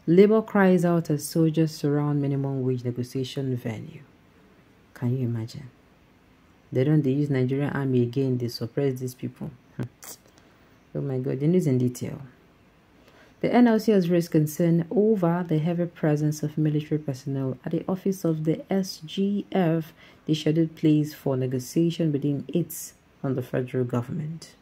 Labour cries out as soldiers surround minimum wage negotiation venue. Can you imagine? They use Nigerian army again. They suppress these people. Oh my God, the news in detail. The NLC has raised concern over the heavy presence of military personnel at the office of the SGF, the scheduled place for negotiation between it and the federal government.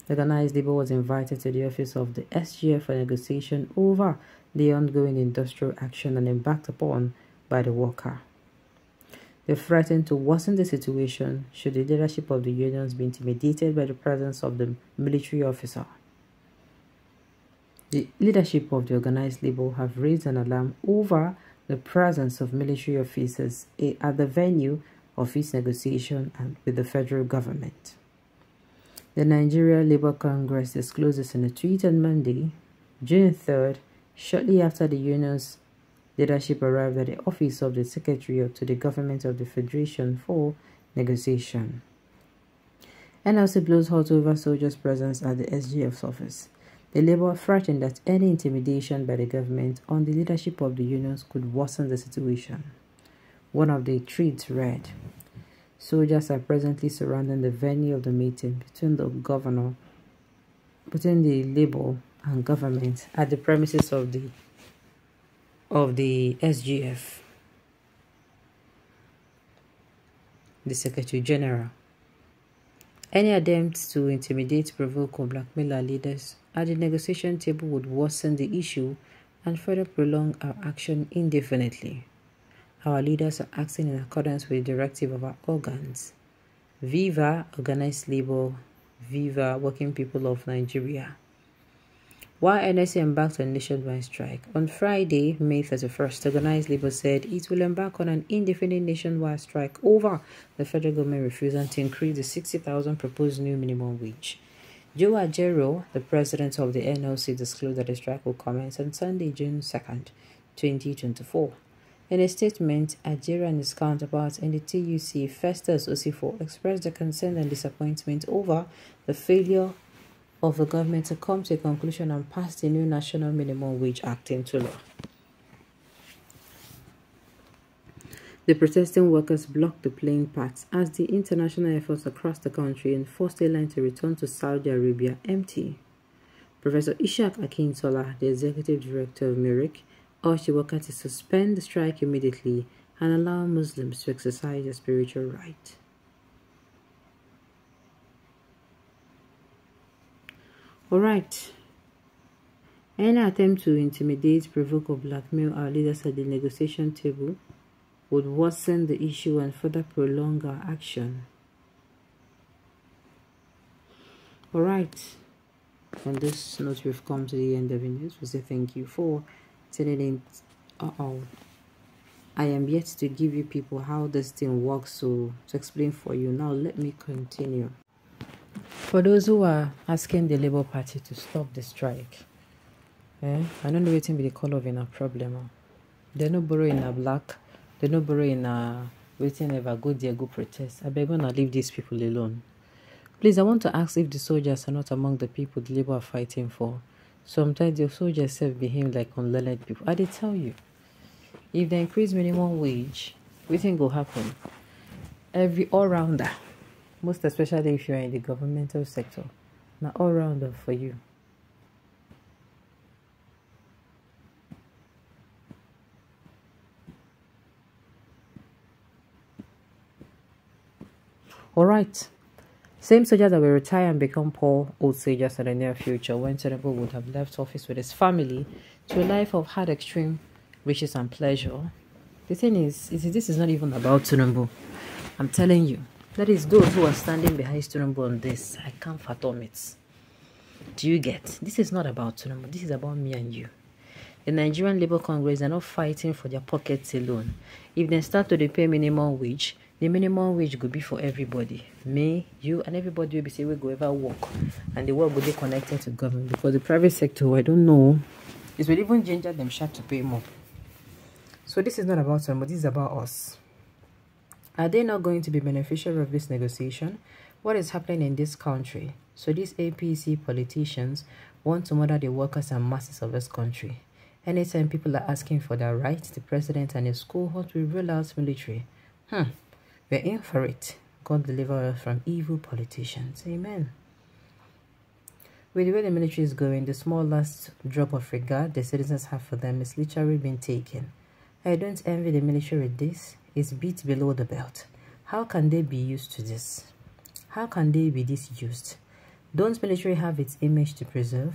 The organized labor was invited to the office of the SGF for negotiation over the ongoing industrial action and embarked upon by the worker. They threatened to worsen the situation should the leadership of the unions be intimidated by the presence of the military officer. The leadership of the organized labor have raised an alarm over the presence of military officers at the venue of its negotiation and with the federal government. The Nigeria Labour Congress disclosed this in a tweet on Monday, June 3rd, shortly after the union's leadership arrived at the office of the Secretary to the Government of the Federation for negotiation. NLC blows hot over soldiers' presence at the SGF's office. The Labour threatened that any intimidation by the government on the leadership of the unions could worsen the situation. One of the tweets read, "Soldiers are presently surrounding the venue of the meeting between the Labour and government at the premises of the SGF. The Secretary General. Any attempts to intimidate, provoke, or blackmail our leaders at the negotiation table would worsen the issue and further prolong our action indefinitely. Our leaders are acting in accordance with the directive of our organs. Viva Organized Labor, Viva Working People of Nigeria." While NSC embarked on nationwide strike, on Friday, May 31st, Organized Labor said it will embark on an indefinite nationwide strike over the federal government refusal to increase the 60,000 proposed new minimum wage. Joe Ajero, the president of the NLC, disclosed that the strike will commence on Sunday, June 2nd, 2024. In a statement, Ajero and his counterpart in the TUC, Festus Osifo, expressed their concern and disappointment over the failure of the government to come to a conclusion and pass the new National Minimum Wage Act into law. The protesting workers blocked the plane paths as the international efforts across the country enforced a line to return to Saudi Arabia empty. Professor Ishaq Akintola, the executive director of MIRIC, urged the workers to suspend the strike immediately and allow Muslims to exercise their spiritual right. Alright. Any attempt to intimidate, provoke, or blackmail our leaders at the negotiation table would worsen the issue and further prolong our action. Alright. On this note, we've come to the end of the news. We say thank you for tuning in. I am yet to give you people how this thing works, so to explain for you. Now let me continue. For those who are asking the Labour Party to stop the strike, I don't know what will be the color of a problem. They're not borrowing a black, they're not borrowing a waiting ever go there, go protest. I beg gonna leave these people alone. Please, I want to ask if the soldiers are not among the people the Labour are fighting for. Sometimes the soldiers self behave like unlearned people. I did tell you, if they increase minimum wage, what think will happen? Every all-rounder, most especially if you are in the governmental sector, now all-rounder for you. Alright. Same soldiers that will retire and become poor old soldiers in the near future when Tinubu would have left office with his family to a life of hard extreme riches and pleasure. The thing is this is not even about Tinubu. I'm telling you. That is those who are standing behind Tinubu on this. I can't fathom it. Do you get? This is not about Tinubu. This is about me and you. The Nigerian Labour Congress are not fighting for their pockets alone. If they start to pay minimum wage, the minimum wage could be for everybody. Me, you, and everybody will be saying we go ever work. And the work will be connected to government. Because the private sector, I don't know, it will even ginger them sharp to pay more. So this is not about Tinubu. This is about us. Are they not going to be beneficiary of this negotiation? What is happening in this country? So these APC politicians want to murder the workers and masses of this country. Anytime people are asking for their rights, the president and his cohort will roll out military. We're in for it. God deliver us from evil politicians. Amen. With the way the military is going, the small last drop of regard the citizens have for them is literally being taken. I don't envy the military with this. It's beat below the belt. How can they be used to this? How can they be disused? Don't military have its image to preserve?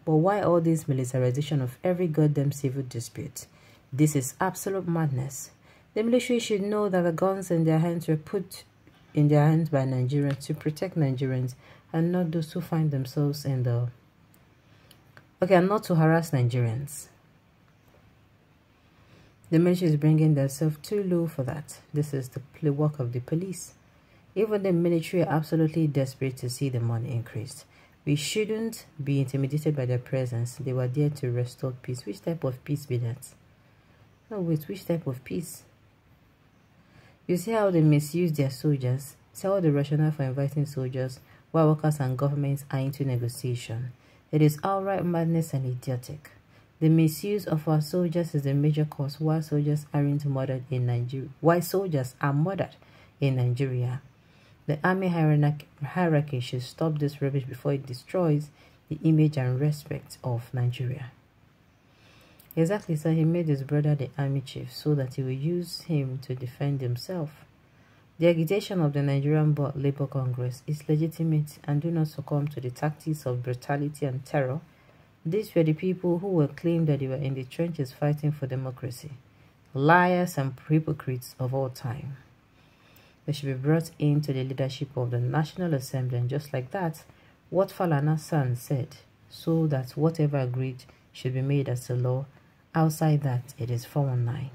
But why all this militarization of every goddamn civil dispute? This is absolute madness. The military should know that the guns in their hands were put in their hands by Nigerians to protect Nigerians and not those who find themselves in the... Okay, and not to harass Nigerians. The military is bringing themselves too low for that. This is the work of the police. Even the military are absolutely desperate to see the money increased. We shouldn't be intimidated by their presence. They were there to restore peace. Which type of peace be that? No, wait, which type of peace? You see how they misuse their soldiers? See how the rationale for inviting soldiers while workers and governments are into negotiation. It is outright madness and idiotic. The misuse of our soldiers is the major cause why soldiers aren't murdered in Nigeria. Why soldiers are murdered in Nigeria. The army hierarchy should stop this rubbish before it destroys the image and respect of Nigeria. Exactly, sir. He made his brother the army chief so that he will use him to defend himself. The agitation of the Nigerian Labour Congress is legitimate and do not succumb to the tactics of brutality and terror. These were the people who were claimed that they were in the trenches fighting for democracy. Liars and hypocrites of all time. They should be brought into the leadership of the National Assembly, and just like that, what Falana's son said, so that whatever agreed should be made as a law. Outside that, it is 419.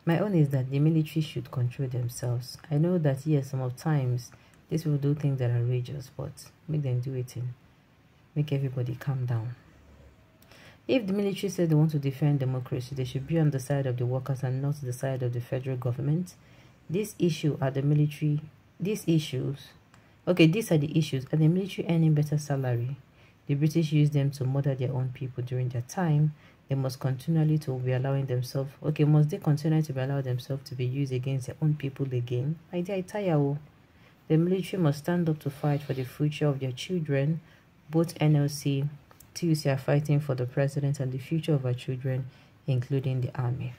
My own is that the military should control themselves. I know that, yes, some of times, these people do things that are outrageous, but make them do it in. Make everybody calm down. If the military said they want to defend democracy, they should be on the side of the workers and not the side of the federal government. These issues are the military. These are the issues. Are the military earning better salary? The British use them to murder their own people during their time. They must continually to be allowing themselves. Okay, must they continue to be allowed themselves to be used against their own people again? The military must stand up to fight for the future of their children. Both NLC, TUC are fighting for the president and the future of our children, including the army.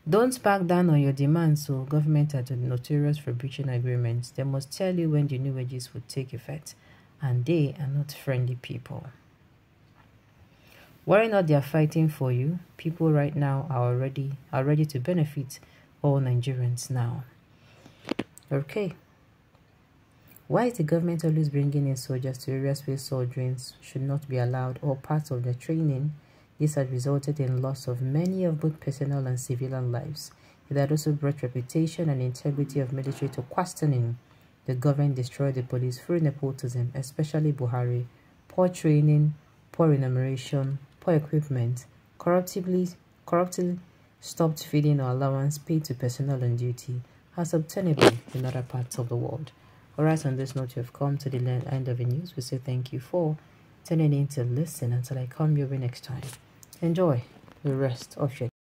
Don't back down on your demands, so government are notorious for breaching agreements. They must tell you when the new wages would take effect, and they are not friendly people. Why not they are fighting for you? People right now are ready to benefit all Nigerians now. Okay. Why is the government always bringing in soldiers to areas where soldiers should not be allowed or parts of their training? This had resulted in loss of many of both personal and civilian lives. It had also brought reputation and integrity of military to questioning. The government destroyed the police through nepotism, especially Buhari. Poor training, poor remuneration, poor equipment, corruptly stopped feeding or allowance paid to personnel on duty as obtainable in other parts of the world. Alright, on this note, you have come to the end of the news. We say thank you for tuning in to listen until I come your way next time. Enjoy the rest of your day.